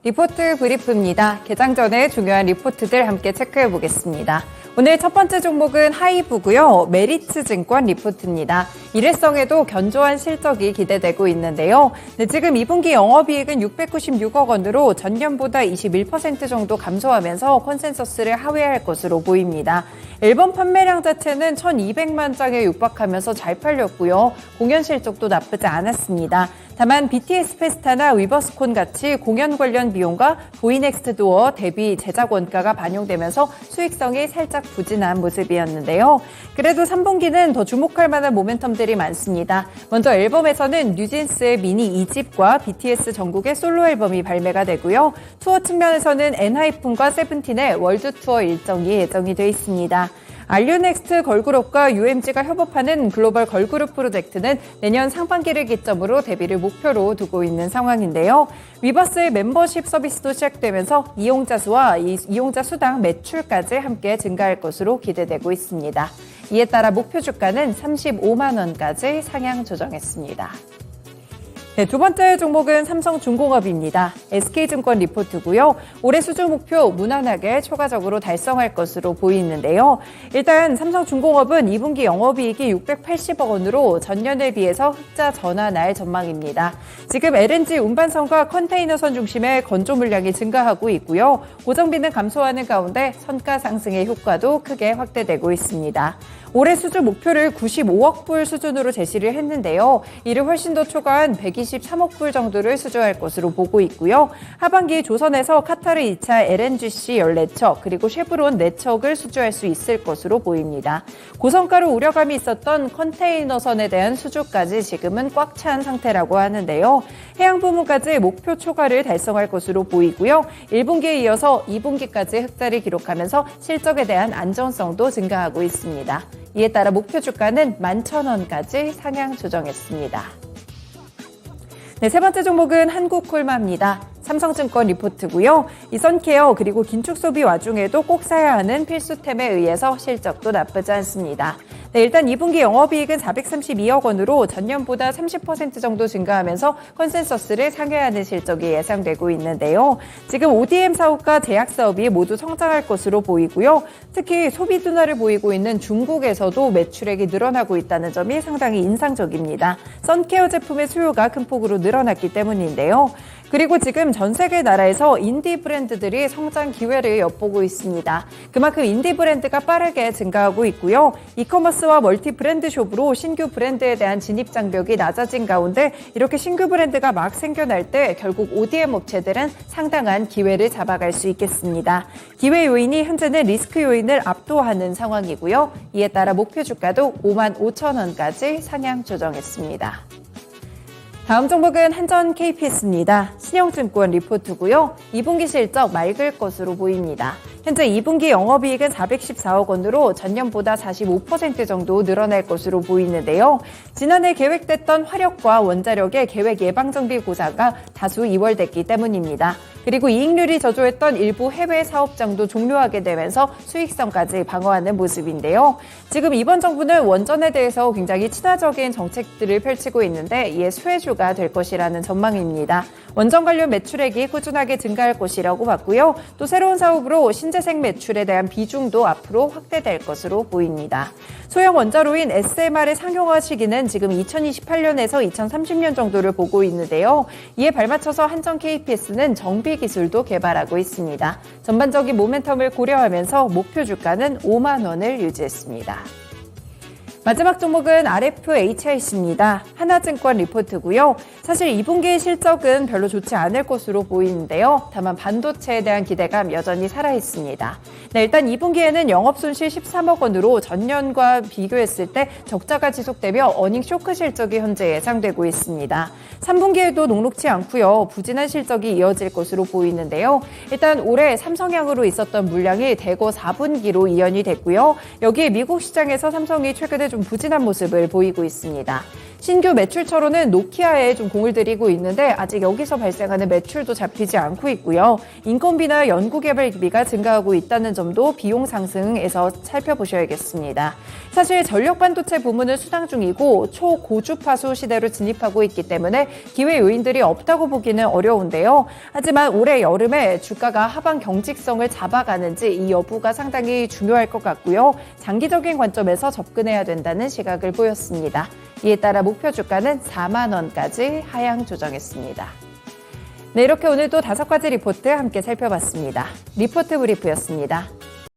리포트 브리프입니다. 개장 전에 중요한 리포트들 함께 체크해 보겠습니다. 오늘 첫 번째 종목은 하이브고요. 메리츠증권 리포트입니다. 일회성에도 견조한 실적이 기대되고 있는데요. 지금 2분기 영업이익은 696억 원으로 전년보다 21% 정도 감소하면서 컨센서스를 하회할 것으로 보입니다. 앨범 판매량 자체는 1200만 장에 육박하면서 잘 팔렸고요. 공연 실적도 나쁘지 않았습니다. 다만 BTS 페스타나 위버스콘 같이 공연 관련 비용과 보이넥스트 도어 대비 제작 원가가 반영되면서 수익성이 살짝 부진한 모습이었는데요. 그래도 3분기는 더 주목할 만한 모멘텀들이 많습니다. 먼저 앨범에서는 뉴진스의 미니 2집과 BTS 전국의 솔로 앨범이 발매가 되고요. 투어 측면에서는 엔하이픈과 세븐틴의 월드 투어 일정이 예정이 돼 있습니다. 알류넥스트 걸그룹과 UMG가 협업하는 글로벌 걸그룹 프로젝트는 내년 상반기를 기점으로 데뷔를 목표로 두고 있는 상황인데요. 위버스의 멤버십 서비스도 시작되면서 이용자 수와 이용자 수당 매출까지 함께 증가할 것으로 기대되고 있습니다. 이에 따라 목표 주가는 35만 원까지 상향 조정했습니다. 두 번째 종목은 삼성중공업입니다. SK증권 리포트고요. 올해 수주 목표 무난하게 초과적으로 달성할 것으로 보이는데요. 일단 삼성중공업은 2분기 영업이익이 680억 원으로 전년에 비해서 흑자 전환할 전망입니다. 지금 LNG 운반선과 컨테이너선 중심의 건조 물량이 증가하고 있고요. 고정비는 감소하는 가운데 선가 상승의 효과도 크게 확대되고 있습니다. 올해 수주 목표를 95억 불 수준으로 제시를 했는데요. 이를 훨씬 더 초과한 123억 불 정도를 수주할 것으로 보고 있고요. 하반기 조선에서 카타르 2차 LNGC 14척 그리고 쉐브론 4척을 수주할 수 있을 것으로 보입니다. 고성가로 우려감이 있었던 컨테이너선에 대한 수주까지 지금은 꽉 찬 상태라고 하는데요. 해양 부문까지 목표 초과를 달성할 것으로 보이고요. 1분기에 이어서 2분기까지 흑자를 기록하면서 실적에 대한 안정성도 증가하고 있습니다. 이에 따라 목표 주가는 11,000원까지 상향 조정했습니다. 세 번째 종목은 한국콜마입니다. 삼성증권 리포트고요. 이 선케어 그리고 긴축 소비 와중에도 꼭 사야 하는 필수템에 의해서 실적도 나쁘지 않습니다. 일단 2분기 영업이익은 432억 원으로 전년보다 30% 정도 증가하면서 컨센서스를 상회하는 실적이 예상되고 있는데요. 지금 ODM 사업과 제약 사업이 모두 성장할 것으로 보이고요. 특히 소비 둔화를 보이고 있는 중국에서도 매출액이 늘어나고 있다는 점이 상당히 인상적입니다. 선케어 제품의 수요가 큰 폭으로 늘어났기 때문인데요. 그리고 지금 전 세계 나라에서 인디 브랜드들이 성장 기회를 엿보고 있습니다. 그만큼 인디 브랜드가 빠르게 증가하고 있고요. 이커머스와 멀티 브랜드 숍으로 신규 브랜드에 대한 진입 장벽이 낮아진 가운데 이렇게 신규 브랜드가 막 생겨날 때 결국 ODM 업체들은 상당한 기회를 잡아갈 수 있겠습니다. 기회 요인이 현재는 리스크 요인을 압도하는 상황이고요. 이에 따라 목표 주가도 55,000원까지 상향 조정했습니다. 다음 종목은 한전 KPS입니다. 신영증권 리포트고요. 2분기 실적 맑을 것으로 보입니다. 현재 2분기 영업이익은 414억 원으로 전년보다 45% 정도 늘어날 것으로 보이는데요. 지난해 계획됐던 화력과 원자력의 계획 예방정비 고사가 다수 이월됐기 때문입니다. 그리고 이익률이 저조했던 일부 해외 사업장도 종료하게 되면서 수익성까지 방어하는 모습인데요. 지금 이번 정부는 원전에 대해서 굉장히 친화적인 정책들을 펼치고 있는데 이에 수혜주가 될 것이라는 전망입니다. 원전 관련 매출액이 꾸준하게 증가할 것이라고 봤고요. 또 새로운 사업으로 신재생 매출에 대한 비중도 앞으로 확대될 것으로 보입니다. 소형 원자로인 SMR의 상용화 시기는 지금 2028년에서 2030년 정도를 보고 있는데요. 이에 발맞춰서 한전 KPS는 정비 기술도 개발하고 있습니다. 전반적인 모멘텀을 고려하면서 목표 주가는 5만 원을 유지했습니다. 마지막 종목은 RFHIC입니다. 하나증권 리포트고요. 사실 2분기 실적은 별로 좋지 않을 것으로 보이는데요. 다만 반도체에 대한 기대감 여전히 살아있습니다. 일단 2분기에는 영업손실 13억 원으로 전년과 비교했을 때 적자가 지속되며 어닝 쇼크 실적이 현재 예상되고 있습니다. 3분기에도 녹록치 않고요. 부진한 실적이 이어질 것으로 보이는데요. 일단 올해 삼성향으로 있었던 물량이 대거 4분기로 이연이 됐고요. 여기에 미국 시장에서 삼성이 최근에 좀 좀 부진한 모습을 보이고 있습니다. 신규 매출처로는 노키아에 좀 공을 들이고 있는데 아직 여기서 발생하는 매출도 잡히지 않고 있고요. 인건비나 연구개발비가 증가하고 있다는 점도 비용 상승에서 살펴보셔야겠습니다. 사실 전력 반도체 부문은 수당 중이고 초고주파수 시대로 진입하고 있기 때문에 기회 요인들이 없다고 보기는 어려운데요. 하지만 올해 여름에 주가가 하방 경직성을 잡아가는지 이 여부가 상당히 중요할 것 같고요. 장기적인 관점에서 접근해야 된다는 시각을 보였습니다. 이에 따라 목표 주가는 4만 원까지 하향 조정했습니다. 네, 이렇게 오늘도 5가지 리포트 함께 살펴봤습니다. 리포트 브리프였습니다.